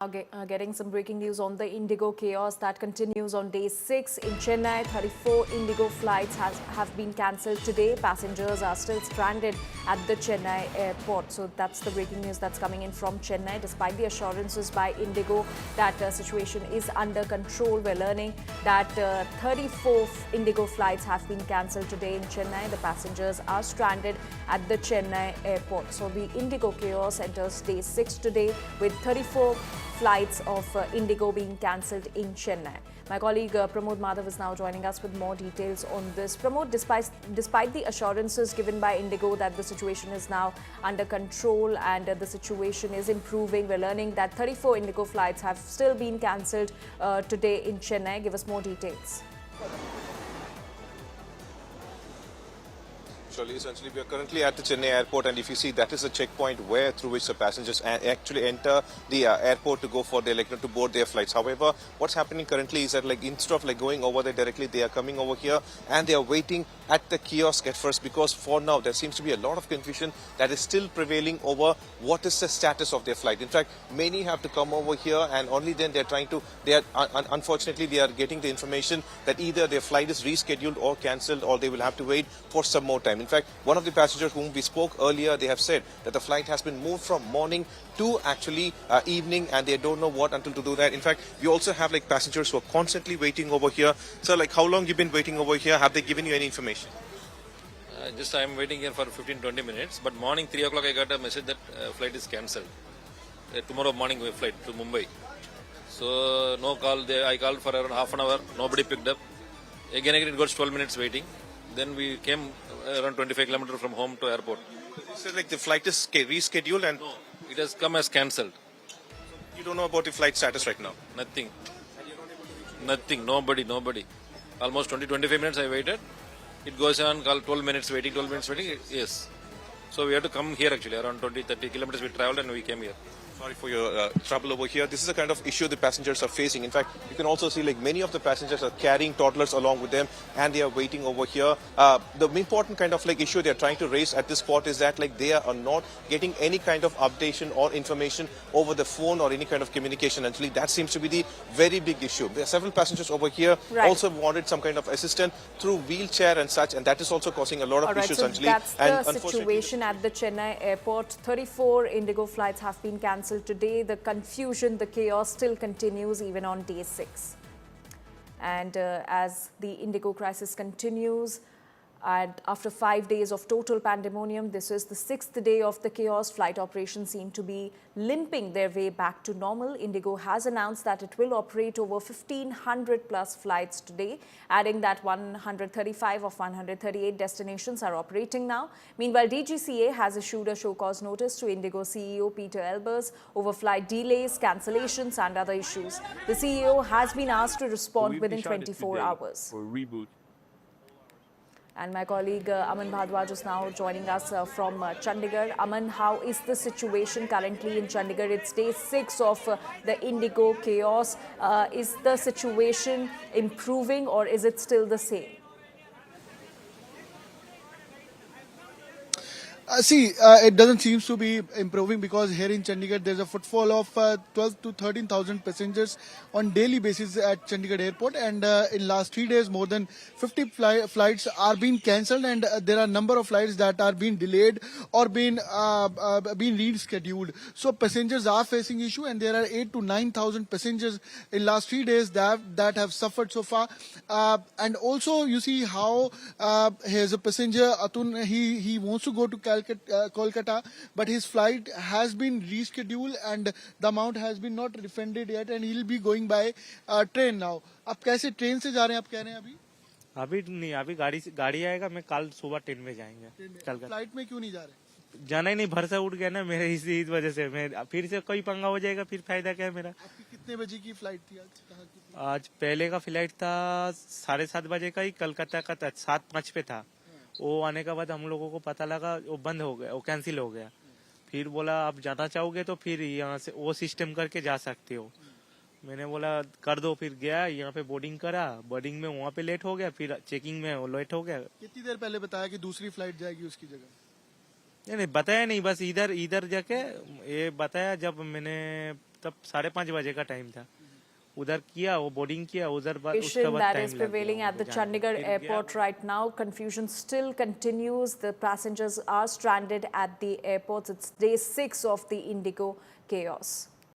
Getting some breaking news on the Indigo chaos that continues on day 6 in Chennai. 34 Indigo flights have been cancelled today. Passengers are still stranded at the Chennai airport. So that's the breaking news that's coming in from Chennai. Despite the assurances by Indigo that situation is under control, we're learning that 34 Indigo flights have been cancelled today in Chennai. The passengers are stranded at the Chennai airport. So the Indigo chaos enters day 6 today with 34 flights of Indigo being cancelled in Chennai. My colleague Pramod Madhav is now joining us with more details on this. Pramod, despite the assurances given by Indigo that the situation is now under control and the situation is improving, we're learning that 34 Indigo flights have still been cancelled today in Chennai. Give us more details. Essentially, we are currently at the Chennai airport, and if you see, that is the checkpoint through which the passengers actually enter the airport to go for their to board their flights. However, what's happening currently is that instead of going over there directly, they are coming over here and they are waiting at the kiosk at first, because for now there seems to be a lot of confusion that is still prevailing over what is the status of their flight. In fact, many have to come over here, and only then unfortunately they are getting the information that either their flight is rescheduled or cancelled, or they will have to wait for some more time. In fact, one of the passengers whom we spoke earlier, they have said that the flight has been moved from morning to actually evening, and they don't know what until to do that. In fact, we also have passengers who are constantly waiting over here. So how long you been waiting over here? Have they given you any information? Just I am waiting here for 15-20 minutes, but morning 3 o'clock I got a message that flight is cancelled. Tomorrow morning flight to Mumbai. So no call. I called for around half an hour. Nobody picked up. Again it got 12 minutes waiting. Then we came around 25 kilometers from home to airport. You said the flight is rescheduled, and no, it has come as cancelled. You don't know about the flight status right now? Nothing. Nothing. Nobody. Almost 20-25 minutes I waited. It goes on, call 12 minutes waiting. Yes. So we had to come here actually. Around 20-30 kilometers we traveled and we came here. Sorry for your trouble over here. This is the kind of issue the passengers are facing. In fact, you can also see many of the passengers are carrying toddlers along with them, and they are waiting over here. The important kind of issue they are trying to raise at this spot is that they are not getting any kind of updation or information over the phone or any kind of communication. Actually, that seems to be the very big issue. There are several passengers over here also wanted some kind of assistance through wheelchair and such, and that is also causing a lot of issues. So actually. that's the situation at the Chennai airport. 34 Indigo flights have been cancelled today. The confusion, the chaos still continues even on day 6. And as the Indigo crisis continues, and after 5 days of total pandemonium, this is the 6th day of the chaos. Flight operations seem to be limping their way back to normal. Indigo has announced that it will operate over 1,500 plus flights today, adding that 135 of 138 destinations are operating now. Meanwhile, DGCA has issued a show cause notice to Indigo CEO Peter Elbers over flight delays, cancellations and other issues. The CEO has been asked to respond within 24 hours. For reboot. And my colleague Aman Bhadwaj is now joining us from Chandigarh. Aman, how is the situation currently in Chandigarh? It's day 6 of the Indigo chaos. Is the situation improving, or is it still the same? It doesn't seem to be improving, because here in Chandigarh there's a footfall of 12 to 13,000 passengers on daily basis at Chandigarh airport, and in last 3 days more than 50 flights are being cancelled, and there are number of flights that are being delayed or being rescheduled. So passengers are facing issue, and there are 8 to 9,000 passengers in last 3 days that have suffered so far. And also you see how here's a passenger Atun, he wants to go to Kolkata, but his flight has been rescheduled and the amount has been not refunded yet, and he'll be going by train now. आप कैसे train से जा रहे हैं? आप कह रहे हैं अभी नहीं, अभी गाड़ी आएगा। मैं कल सुबह ट्रेन में जाएंगे। कल फ्लाइट में क्यों नहीं जा रहे? जाना ही नहीं, भरोसा उठ गया ना मेरे, इस वजह से मैं फिर से कोई पंगा हो जाएगा, फिर फायदा क्या है मेरा। आपकी कितने बजे की फ्लाइट थी आज? कहाँ की? आज पहले का फ्लाइट था 7:30 बजे का ही, कलकत्ता का 7:05 पे था। वो आने के बाद हम लोगों को पता लगा वो बंद हो गया, वो कैंसिल हो गया। फिर बोला आप जाना चाहोगे तो फिर यहाँ से वो सिस्टम करके जा सकते हो। मैंने बोला कर दो, फिर गया यहाँ पे बोर्डिंग करा, बोर्डिंग में वहाँ पे लेट हो गया, फिर चेकिंग में लेट हो गया। कितनी देर पहले बताया कि दूसरी फ्लाइट जाएगी उसकी जगह? नहीं बताया नहीं, बस इधर जाके ये बताया जब मैंने तब 5:30 बजे का टाइम था, उधर किया, वो बोर्डिंग किया उधर, उसके Situation बाद that टाइम is लग गया prevailing at the वहाँ पे जाने में। Chandigarh फिर गया airport right now. Confusion still continues. The passengers are stranded at the airports. It's day 6 of the Indigo chaos.